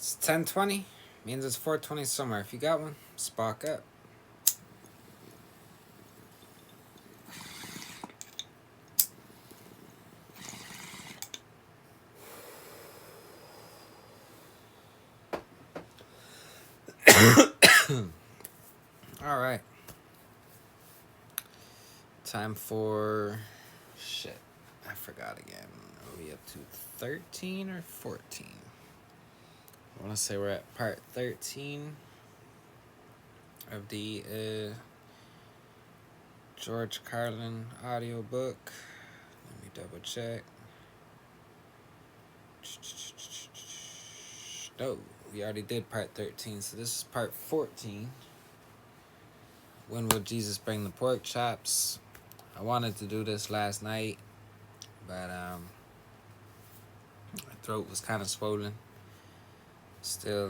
It's 10:20. Means it's 4:20 somewhere. If you got one, spark up. All right. Time for shit. I forgot again. Are we up to 13 or 14? I want to say we're at part 13 of the George Carlin audiobook. Let me double check. No, we already did part 13, so this is part 14. When will Jesus bring the pork chops? I wanted to do this last night, but my throat was kind of swollen. Still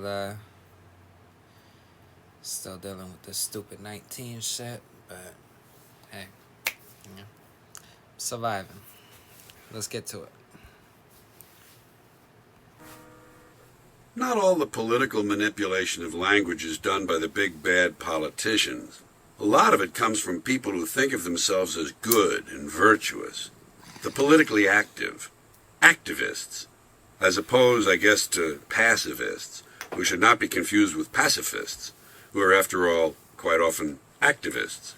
dealing with this stupid 19 shit, but hey, yeah, surviving. Let's get to it. Not all the political manipulation of language is done by the big bad politicians. A lot of it comes from people who think of themselves as good and virtuous. The politically active. Activists. As opposed, I guess, to pacifists, who should not be confused with pacifists, who are, after all, quite often activists.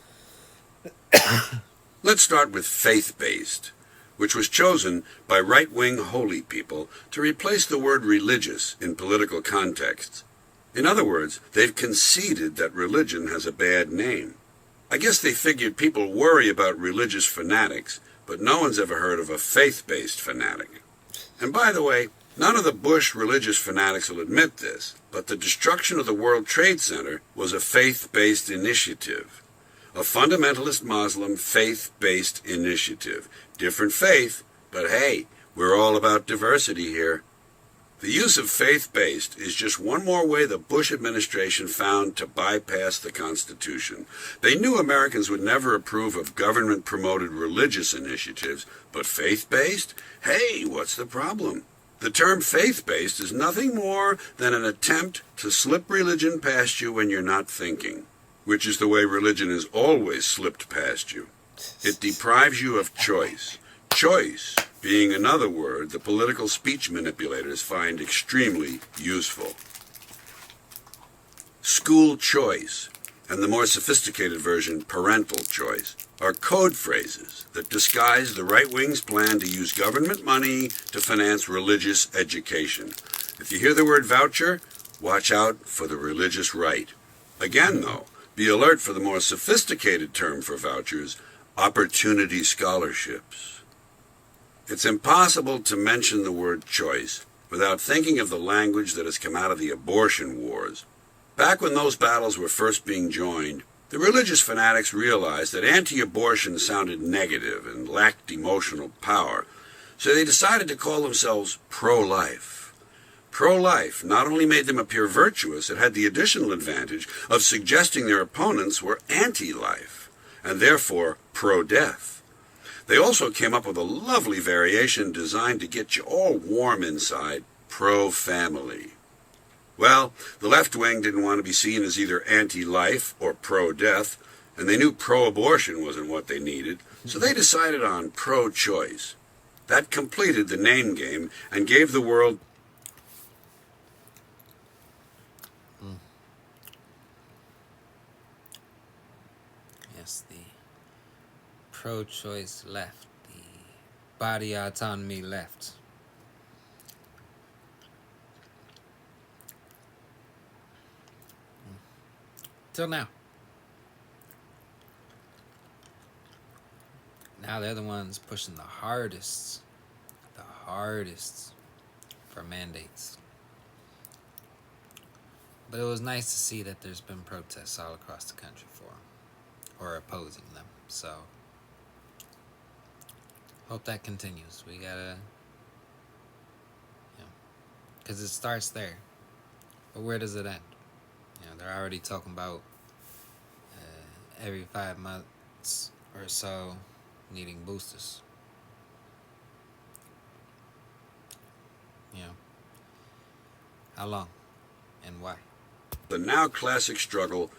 Let's start with faith-based, which was chosen by right-wing holy people to replace the word religious in political contexts. In other words, they've conceded that religion has a bad name. I guess they figured people worry about religious fanatics, but no one's ever heard of a faith-based fanatic. And by the way, none of the Bush religious fanatics will admit this, but the destruction of the World Trade Center was a faith-based initiative. A fundamentalist Muslim faith-based initiative. Different faith, but hey, we're all about diversity here. The use of faith-based is just one more way the Bush administration found to bypass the Constitution. They knew Americans would never approve of government-promoted religious initiatives, but faith-based? Hey, what's the problem? The term faith-based is nothing more than an attempt to slip religion past you when you're not thinking, which is the way religion has always slipped past you. It deprives you of choice. Choice being another word the political speech manipulators find extremely useful. School choice, and the more sophisticated version, parental choice, are code phrases that disguise the right wing's plan to use government money to finance religious education. If you hear the word voucher, watch out for the religious right. Again, though, be alert for the more sophisticated term for vouchers, opportunity scholarships. It's impossible to mention the word choice without thinking of the language that has come out of the abortion wars. Back when those battles were first being joined, the religious fanatics realized that anti-abortion sounded negative and lacked emotional power, so they decided to call themselves pro-life. Pro-life not only made them appear virtuous, it had the additional advantage of suggesting their opponents were anti-life, and therefore pro-death. They also came up with a lovely variation designed to get you all warm inside, pro-family. Well, the left wing didn't want to be seen as either anti-life or pro-death, and they knew pro-abortion wasn't what they needed, so they decided on pro-choice. That completed the name game and gave the world Yes, the pro-choice left, the body autonomy left. Till now. Now they're the ones pushing the hardest for mandates. But it was nice to see that there's been protests all across the country for them, or opposing them. So, hope that continues. We gotta, because it starts there. But where does it end? They're already talking about every 5 months or so needing boosters. How long? And why? The now classic struggle,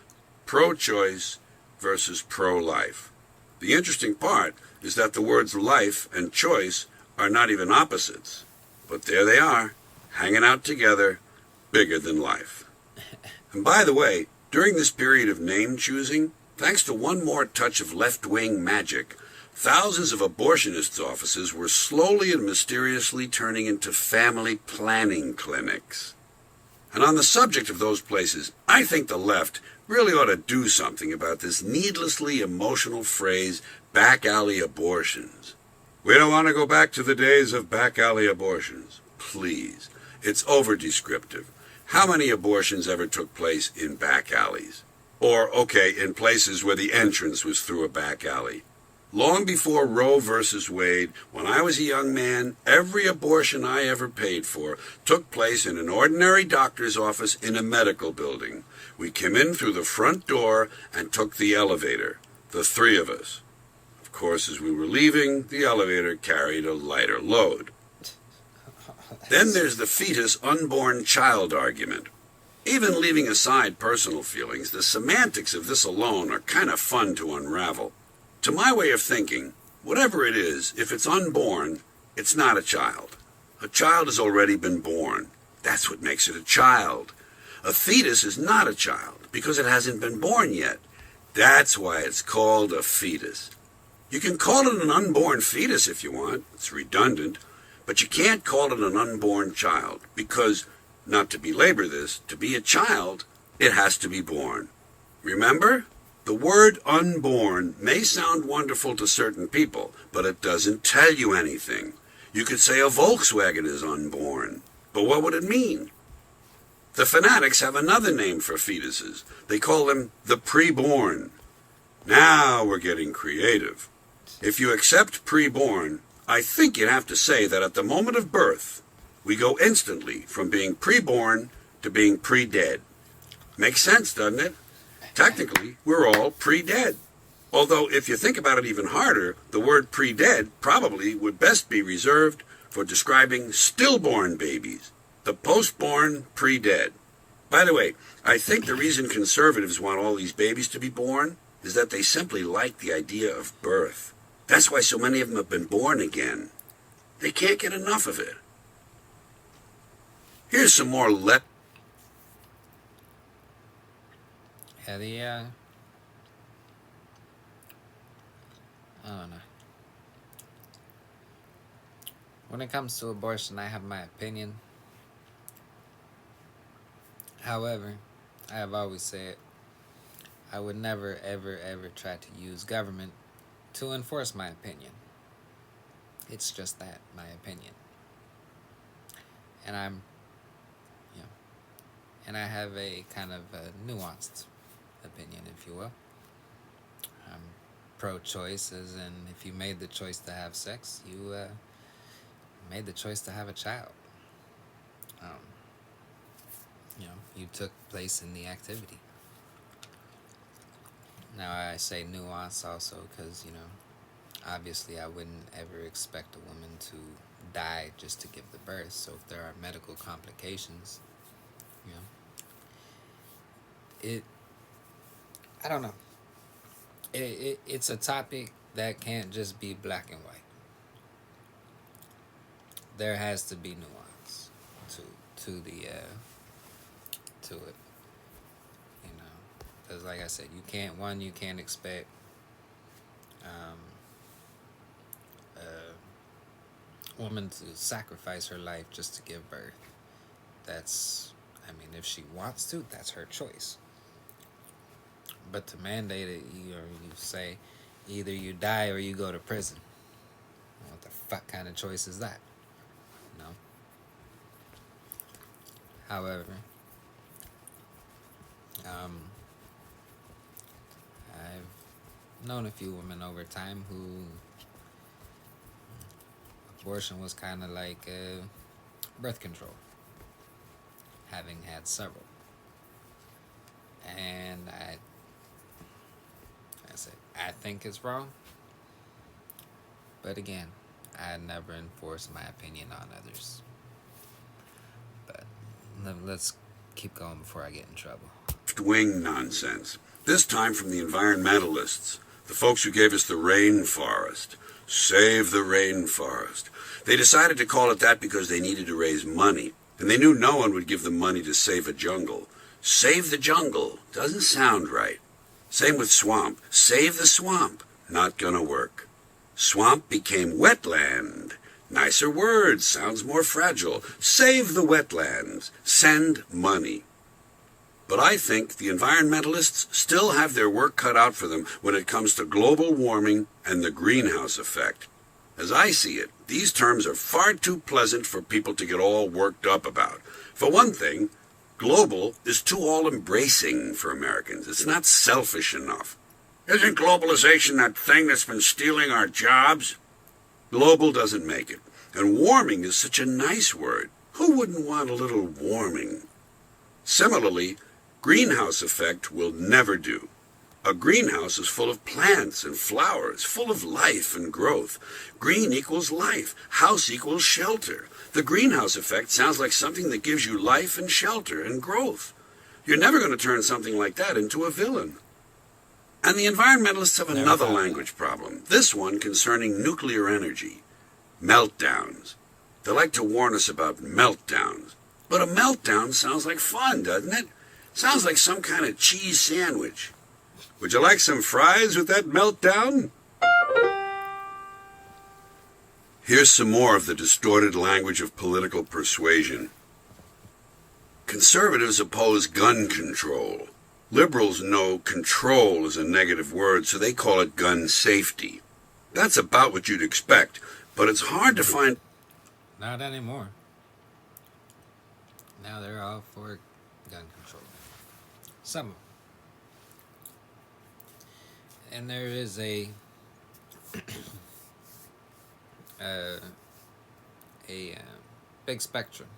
pro-choice versus pro-life. The interesting part is that the words life and choice are not even opposites. But there they are, hanging out together, bigger than life. And by the way, during this period of name choosing, thanks to one more touch of left-wing magic, thousands of abortionists' offices were slowly and mysteriously turning into family planning clinics. And on the subject of those places, I think the left really ought to do something about this needlessly emotional phrase, back alley abortions. We don't want to go back to the days of back alley abortions. Please. It's over-descriptive. How many abortions ever took place in back alleys? Or, okay, in places where the entrance was through a back alley. Long before Roe versus Wade, when I was a young man, every abortion I ever paid for took place in an ordinary doctor's office in a medical building. We came in through the front door and took the elevator, the three of us. Of course, as we were leaving, the elevator carried a lighter load. Then there's the fetus unborn child argument. Even leaving aside personal feelings, the semantics of this alone are kind of fun to unravel. To my way of thinking, whatever it is, if it's unborn, it's not a child. A child has already been born. That's what makes it a child. A fetus is not a child because it hasn't been born yet. That's why it's called a fetus. You can call it an unborn fetus if you want. It's redundant. But you can't call it an unborn child because, not to belabor this, to be a child, it has to be born. Remember? The word unborn may sound wonderful to certain people, but it doesn't tell you anything. You could say a Volkswagen is unborn, but what would it mean? The fanatics have another name for fetuses. They call them the preborn. Now we're getting creative. If you accept preborn, I think you'd have to say that at the moment of birth, we go instantly from being preborn to being pre-dead. Makes sense, doesn't it? Technically, we're all pre-dead. Although, if you think about it even harder, the word pre-dead probably would best be reserved for describing stillborn babies, the post-born pre-dead. By the way, I think the reason conservatives want all these babies to be born is that they simply like the idea of birth. That's why so many of them have been born again. They can't get enough of it. Here's some more Yeah, I don't know. When it comes to abortion, I have my opinion. However, I have always said I would never, ever, ever try to use government to enforce my opinion. It's just that, my opinion. And you know, and I have a kind of a nuanced opinion, if you will. I'm pro-choice, as in if you made the choice to have sex, you made the choice to have a child. Um, you took place in the activity. Now I say nuance also because obviously I wouldn't ever expect a woman to die just to give the birth. So if there are medical complications, you know, I don't know. It's a topic that can't just be black and white. There has to be nuance to it, because like I said, you can't expect a woman to sacrifice her life just to give birth. If she wants to, that's her choice. But to mandate it, you say either you die or you go to prison. What the fuck kind of choice is that? No. However, I've known a few women over time who abortion was kind of like birth control, having had several. And I said, I think it's wrong. But again, I never enforce my opinion on others. But let's keep going before I get in trouble. Wing nonsense. This time from the environmentalists, the folks who gave us the rainforest. Save the rainforest. They decided to call it that because they needed to raise money, and they knew no one would give them money to save a jungle. Save the jungle doesn't sound right. Same with swamp. Save the swamp. Not gonna work. Swamp became wetland. Nicer words, sounds more fragile. Save the wetlands. Send money. But I think the environmentalists still have their work cut out for them when it comes to global warming and the greenhouse effect. As I see it, these terms are far too pleasant for people to get all worked up about. For one thing, global is too all-embracing for Americans. It's not selfish enough. Isn't globalization that thing that's been stealing our jobs? Global doesn't make it. And warming is such a nice word. Who wouldn't want a little warming? Similarly, greenhouse effect will never do. A greenhouse is full of plants and flowers, full of life and growth. Green equals life. House equals shelter. The greenhouse effect sounds like something that gives you life and shelter and growth. You're never going to turn something like that into a villain. And the environmentalists have another language problem, this one concerning nuclear energy. Meltdowns. They like to warn us about meltdowns. But a meltdown sounds like fun, doesn't it? Sounds like some kind of cheese sandwich. Would you like some fries with that meltdown? Here's some more of the distorted language of political persuasion. Conservatives oppose gun control. Liberals know control is a negative word, so they call it gun safety. That's about what you'd expect, but it's hard to find... Not anymore. Now they're all for gun control. Some of them. And there is a big spectrum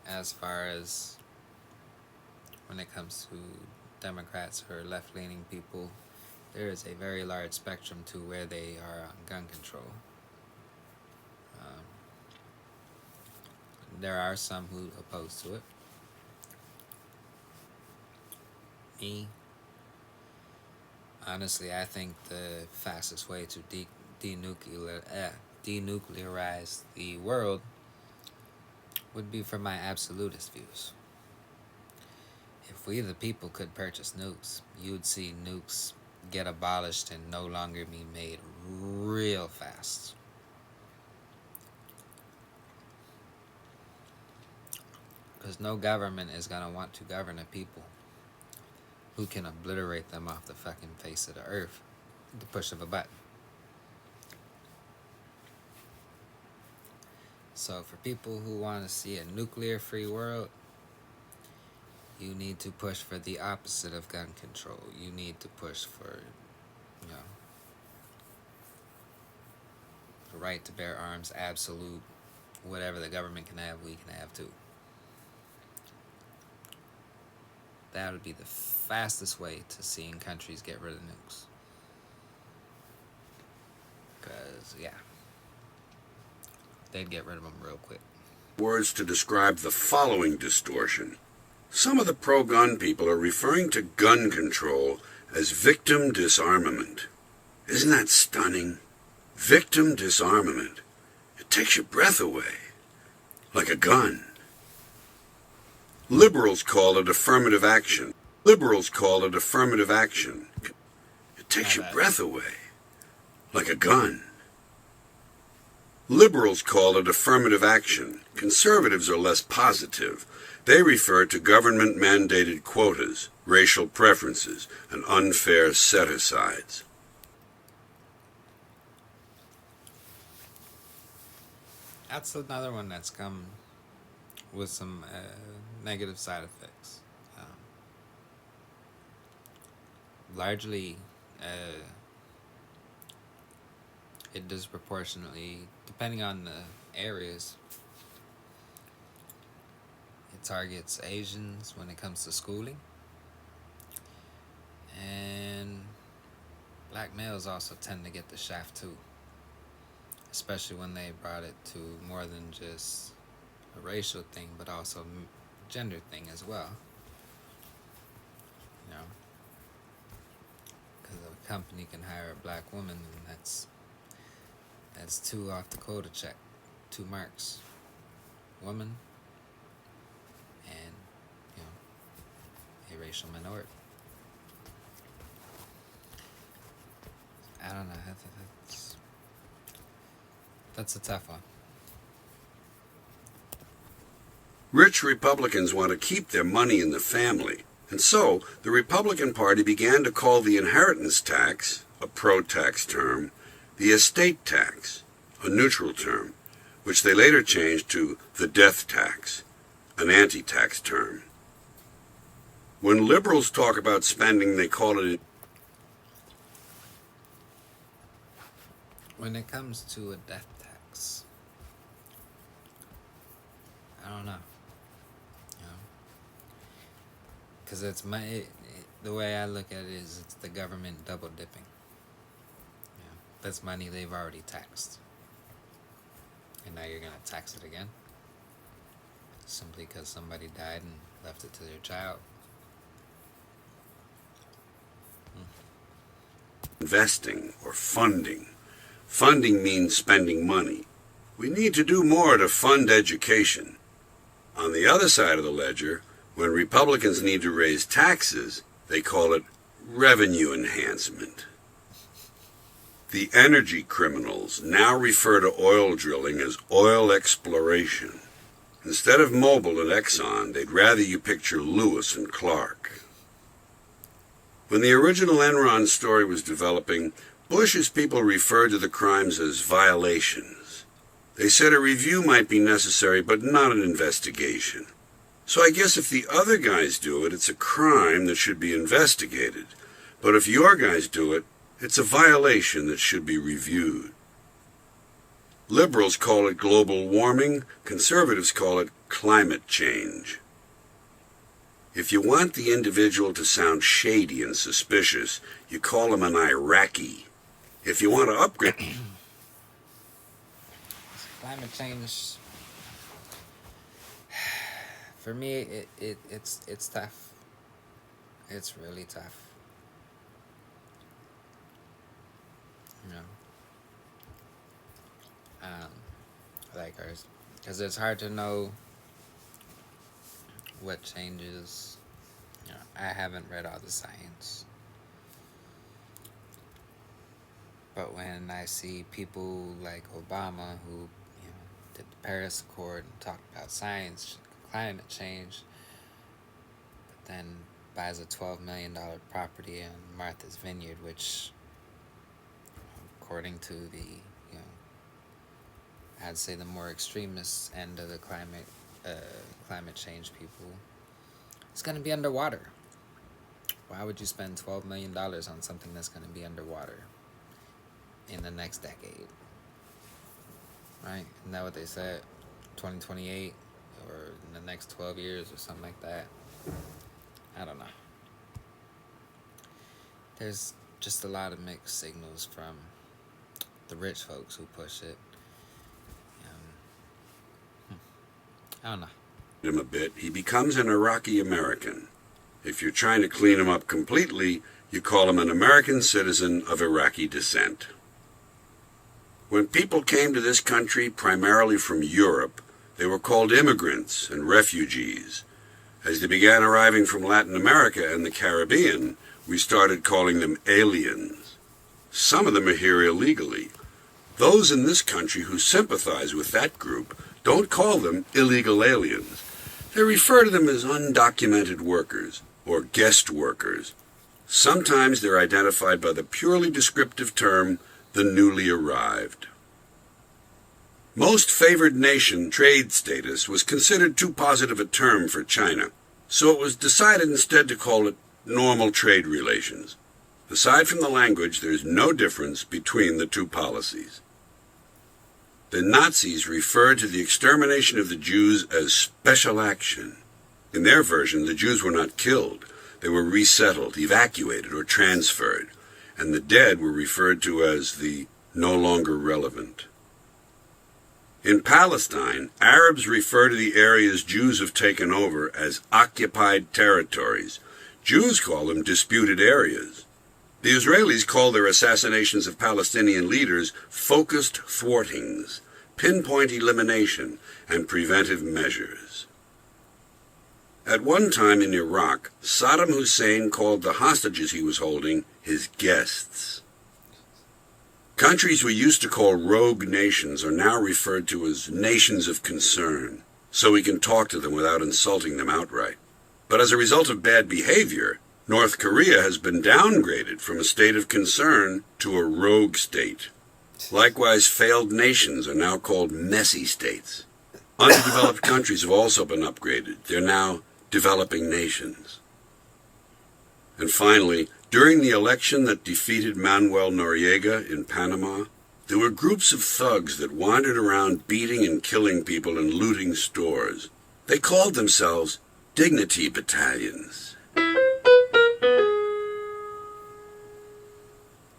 as far as when it comes to Democrats or left-leaning people. There is a very large spectrum to where they are on gun control. There are some who oppose to it. Me, honestly, I think the fastest way to denuclearize the world would be from my absolutist views. If we the people could purchase nukes, you'd see nukes get abolished and no longer be made real fast. Because no government is going to want to govern a people who can obliterate them off the fucking face of the earth with the push of a button. So for people who want to see a nuclear-free world, you need to push for the opposite of gun control. You need to push for, the right to bear arms, absolute. Whatever the government can have, we can have too. That would be the fastest way to seeing countries get rid of nukes. Because, they'd get rid of them real quick. Words to describe the following distortion. Some of the pro-gun people are referring to gun control as victim disarmament. Isn't that stunning? Victim disarmament. It takes your breath away. Like a gun. Liberals call it affirmative action. Liberals call it affirmative action. It takes your breath away. Like a gun. Liberals call it affirmative action. Conservatives are less positive. They refer to government-mandated quotas, racial preferences, and unfair set-asides. That's another one that's come with some negative side effects. Largely, it disproportionately, depending on the areas, it targets Asians when it comes to schooling. And black males also tend to get the shaft too. Especially when they brought it to more than just a racial thing, but also gender thing as well. You know, because a company can hire a black woman, and that's 2 off the quota check, 2 marks, woman, and you know, a racial minority. I don't know. That's a tough one. Rich Republicans want to keep their money in the family, and so the Republican Party began to call the inheritance tax, a pro-tax term, the estate tax, a neutral term, which they later changed to the death tax, an anti-tax term. When liberals talk about spending, they call it... When it comes to a death tax, I don't know. Because it's the way I look at it is it's the government double dipping. That's money they've already taxed. And now you're going to tax it again? Simply because somebody died and left it to their child. Investing or funding. Funding means spending money. We need to do more to fund education. On the other side of the ledger, when Republicans need to raise taxes, they call it revenue enhancement. The energy criminals now refer to oil drilling as oil exploration. Instead of Mobil and Exxon, they'd rather you picture Lewis and Clark. When the original Enron story was developing, Bush's people referred to the crimes as violations. They said a review might be necessary, but not an investigation. So I guess if the other guys do it, it's a crime that should be investigated. But if your guys do it, it's a violation that should be reviewed. Liberals call it global warming. Conservatives call it climate change. If you want the individual to sound shady and suspicious, you call him an Iraqi. If you want to upgrade... Climate change... For me, it's tough. It's really tough. You know, like ours, because it's hard to know what changes. You know, I haven't read all the science, but when I see people like Obama who, did the Paris Accord and talked about science, climate change, but then buys a $12 million property in Martha's Vineyard, which, according to the, I'd say the more extremist end of the climate change people, it's going to be underwater. Why would you spend $12 million on something that's going to be underwater in the next decade? Right? Isn't that what they said? 2028? Or in the next 12 years or something like that. I don't know. There's just a lot of mixed signals from the rich folks who push it. I don't know. Him a bit, he becomes an Iraqi American. If you're trying to clean him up completely, you call him an American citizen of Iraqi descent. When people came to this country primarily from Europe, they were called immigrants and refugees. As they began arriving from Latin America and the Caribbean, we started calling them aliens. Some of them are here illegally. Those in this country who sympathize with that group don't call them illegal aliens. They refer to them as undocumented workers or guest workers. Sometimes they're identified by the purely descriptive term, the newly arrived. Most favored nation trade status was considered too positive a term for China, so it was decided instead to call it normal trade relations. Aside from the language, there's no difference between the two policies. The Nazis referred to the extermination of the Jews as special action. In their version, the Jews were not killed. They were resettled, evacuated, or transferred, and the dead were referred to as the no longer relevant. In Palestine, Arabs refer to the areas Jews have taken over as occupied territories. Jews call them disputed areas. The Israelis call their assassinations of Palestinian leaders focused thwartings, pinpoint elimination, and preventive measures. At one time in Iraq, Saddam Hussein called the hostages he was holding his guests. Countries we used to call rogue nations are now referred to as nations of concern, so we can talk to them without insulting them outright. But as a result of bad behavior, North Korea has been downgraded from a state of concern to a rogue state. Likewise, failed nations are now called messy states. Underdeveloped countries have also been upgraded. They're now developing nations. And finally, during the election that defeated Manuel Noriega in Panama, there were groups of thugs that wandered around beating and killing people and looting stores. They called themselves dignity battalions.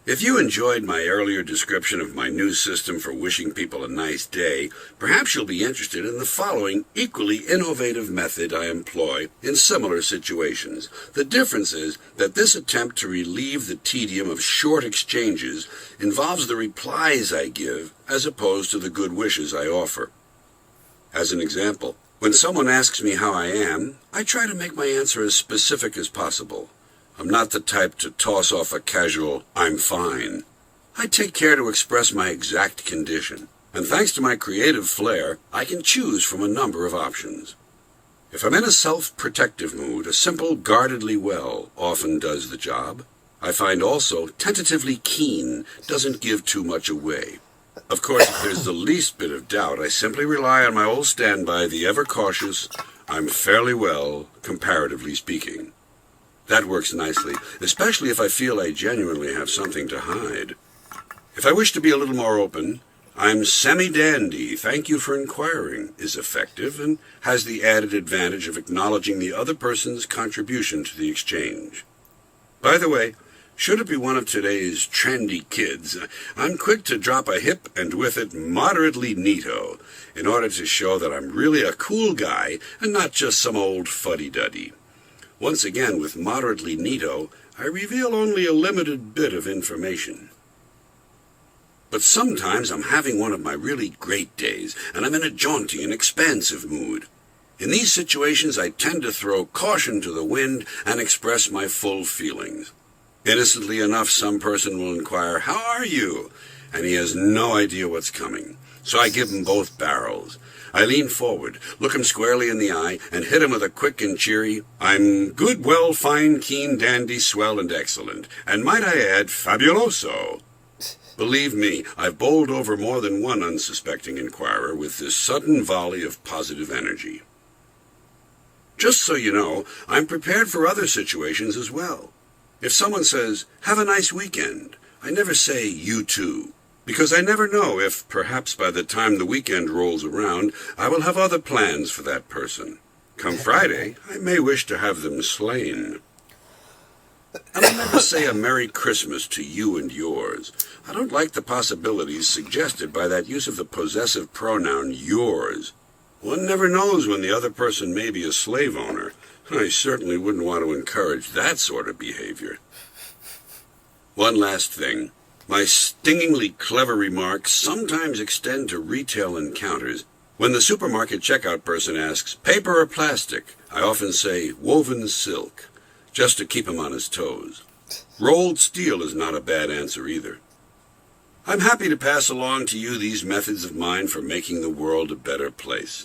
If you enjoyed my earlier description of my new system for wishing people a nice day, perhaps you'll be interested in the following equally innovative method I employ in similar situations. The difference is that this attempt to relieve the tedium of short exchanges involves the replies I give as opposed to the good wishes I offer. As an example, when someone asks me how I am, I try to make my answer as specific as possible. I'm not the type to toss off a casual, "I'm fine." I take care to express my exact condition, and thanks to my creative flair, I can choose from a number of options. If I'm in a self-protective mood, a simple guardedly well often does the job. I find also tentatively keen doesn't give too much away. Of course, if there's the least bit of doubt, I simply rely on my old standby, the ever-cautious, "I'm fairly well, comparatively speaking." That works nicely, especially if I feel I genuinely have something to hide. If I wish to be a little more open, "I'm semi-dandy, thank you for inquiring," is effective and has the added advantage of acknowledging the other person's contribution to the exchange. By the way, should it be one of today's trendy kids, I'm quick to drop a hip and with it moderately neato, in order to show that I'm really a cool guy and not just some old fuddy-duddy. Once again, with moderately neato, I reveal only a limited bit of information. But sometimes I'm having one of my really great days, and I'm in a jaunty and expansive mood. In these situations, I tend to throw caution to the wind and express my full feelings. Innocently enough, some person will inquire, "How are you?" And he has no idea what's coming. So I give him both barrels. I lean forward, look him squarely in the eye, and hit him with a quick and cheery, "I'm good, well, fine, keen, dandy, swell, and excellent, and might I add, fabuloso." Believe me, I've bowled over more than one unsuspecting inquirer with this sudden volley of positive energy. Just so you know, I'm prepared for other situations as well. If someone says, "Have a nice weekend," I never say, "You too," because I never know if, perhaps by the time the weekend rolls around, I will have other plans for that person. Come Friday, I may wish to have them slain. And I never say a Merry Christmas to you and yours. I don't like the possibilities suggested by that use of the possessive pronoun yours. One never knows when the other person may be a slave owner. I certainly wouldn't want to encourage that sort of behavior. One last thing. My stingingly clever remarks sometimes extend to retail encounters. When the supermarket checkout person asks, "Paper or plastic?" I often say, "Woven silk," just to keep him on his toes. Rolled steel is not a bad answer either. I'm happy to pass along to you these methods of mine for making the world a better place.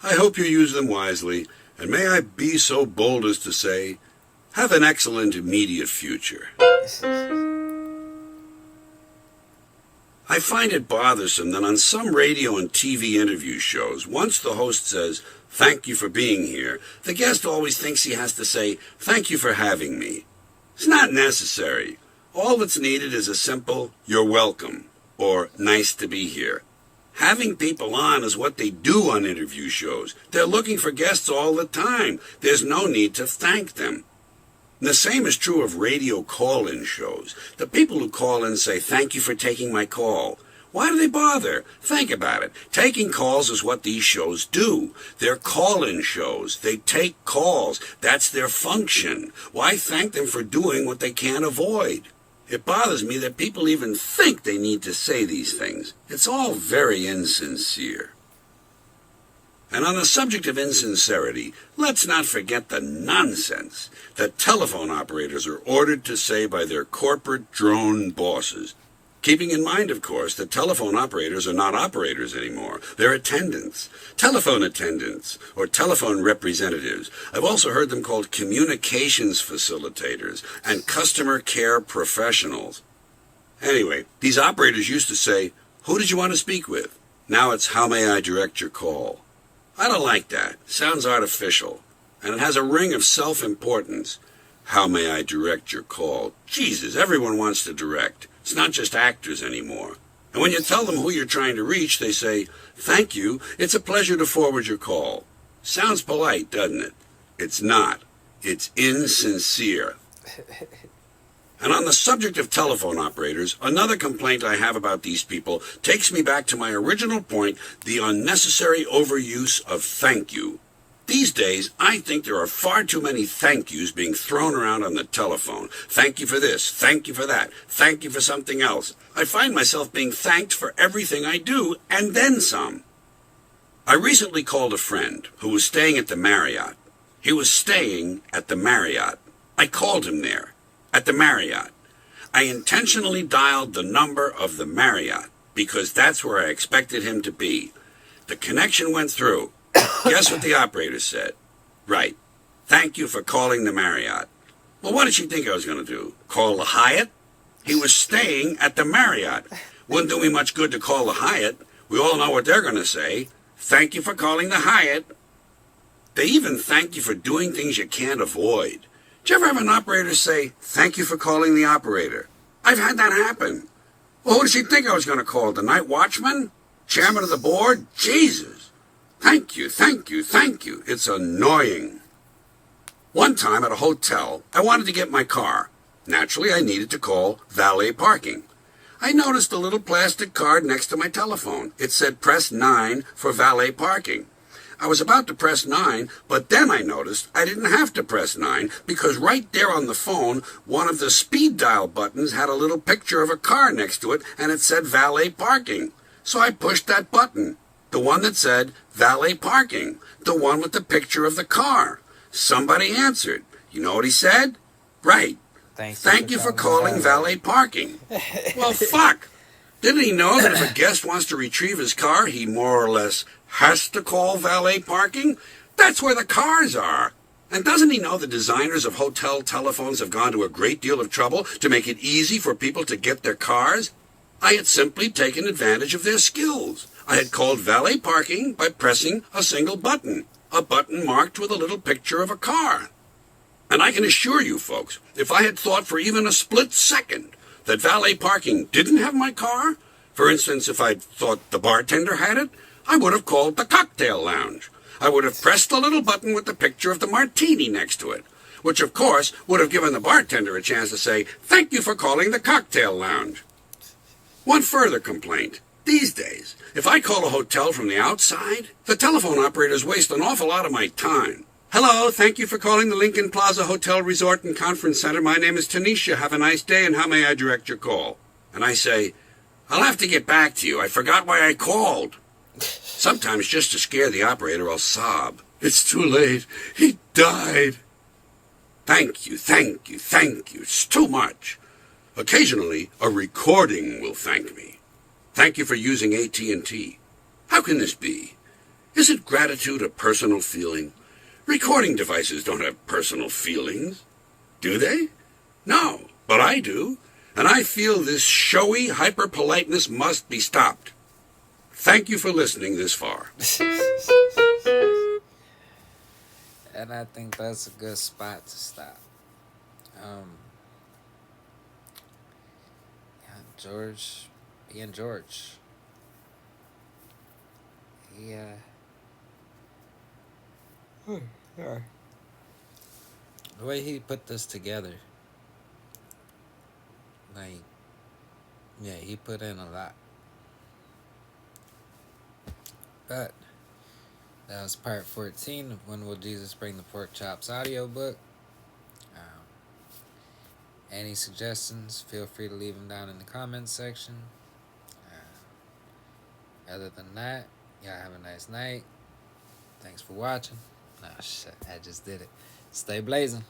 I hope you use them wisely, and may I be so bold as to say, have an excellent immediate future. I find it bothersome that on some radio and TV interview shows, once the host says, "Thank you for being here," the guest always thinks he has to say, "Thank you for having me." It's not necessary. All that's needed is a simple, "You're welcome," or "Nice to be here." Having people on is what they do on interview shows. They're looking for guests all the time. There's no need to thank them. And the same is true of radio call-in shows. The people who call in say, "Thank you for taking my call." Why do they bother? Think about it. Taking calls is what these shows do. They're call-in shows. They take calls. That's their function. Why thank them for doing what they can't avoid? It bothers me that people even think they need to say these things. It's all very insincere. And on the subject of insincerity, let's not forget the nonsense that telephone operators are ordered to say by their corporate drone bosses. Keeping in mind, of course, that telephone operators are not operators anymore. They're attendants, telephone attendants, or telephone representatives. I've also heard them called communications facilitators and customer care professionals. Anyway, these operators used to say, "Who did you want to speak with?" Now it's, "How may I direct your call?" I don't like that. Sounds artificial. And it has a ring of self-importance. How may I direct your call? Jesus, everyone wants to direct. It's not just actors anymore. And when you tell them who you're trying to reach, they say, "Thank you. It's a pleasure to forward your call." Sounds polite, doesn't it? It's not. It's insincere. And on the subject of telephone operators, another complaint I have about these people takes me back to my original point, the unnecessary overuse of thank you. These days, I think there are far too many thank yous being thrown around on the telephone. Thank you for this, thank you for that, thank you for something else. I find myself being thanked for everything I do, and then some. I recently called a friend who was staying at the Marriott. He was staying at the Marriott. I called him there, at the Marriott. I intentionally dialed the number of the Marriott, because that's where I expected him to be. The connection went through. Guess what the operator said? Right. Thank you for calling the Marriott. Well, what did she think I was going to do? Call the Hyatt? He was staying at the Marriott. Wouldn't do me much good to call the Hyatt. We all know what they're going to say. Thank you for calling the Hyatt. They even thank you for doing things you can't avoid. Did you ever have an operator say, "Thank you for calling the operator"? I've had that happen. Well, who did she think I was going to call? The night watchman? Chairman of the board? Jesus. Thank you, thank you, thank you. It's annoying. One time at a hotel, I wanted to get my car. Naturally, I needed to call valet parking. I noticed a little plastic card next to my telephone. It said press 9 for valet parking. I was about to press 9, but then I noticed I didn't have to press 9 because right there on the phone, one of the speed dial buttons had a little picture of a car next to it, and it said valet parking. So I pushed that button. The one that said valet parking, the one with the picture of the car. Somebody answered. You know what he said? Right. Thank you for calling valet parking. Well, fuck. Didn't he know that if a guest wants to retrieve his car, he more or less has to call valet parking? That's where the cars are. And doesn't he know the designers of hotel telephones have gone to a great deal of trouble to make it easy for people to get their cars? I had simply taken advantage of their skills. I had called valet parking by pressing a single button, a button marked with a little picture of a car. And I can assure you, folks, if I had thought for even a split second that valet parking didn't have my car, for instance, if I'd thought the bartender had it, I would have called the cocktail lounge. I would have pressed the little button with the picture of the martini next to it, which of course would have given the bartender a chance to say, "Thank you for calling the cocktail lounge." One further complaint. These days, if I call a hotel from the outside, the telephone operators waste an awful lot of my time. "Hello, thank you for calling the Lincoln Plaza Hotel Resort and Conference Center. My name is Tanisha. Have a nice day, and how may I direct your call?" And I say, "I'll have to get back to you. I forgot why I called." Sometimes just to scare the operator, I'll sob. "It's too late. He died." Thank you, thank you, thank you. It's too much. Occasionally, a recording will thank me. "Thank you for using AT&T. How can this be? Isn't gratitude a personal feeling? Recording devices don't have personal feelings. Do they? No, but I do. And I feel this showy hyper-politeness must be stopped. Thank you for listening this far." And I think that's a good spot to stop. George, being George, yeah. The way he put this together, like, yeah, he put in a lot. But that was part 14 of When Will Jesus Bring the Pork Chops audiobook. Um, any suggestions, feel free to leave them down in the comments section. Other than that, y'all have a nice night. Thanks for watching. Oh shit, I just did it. Stay blazing.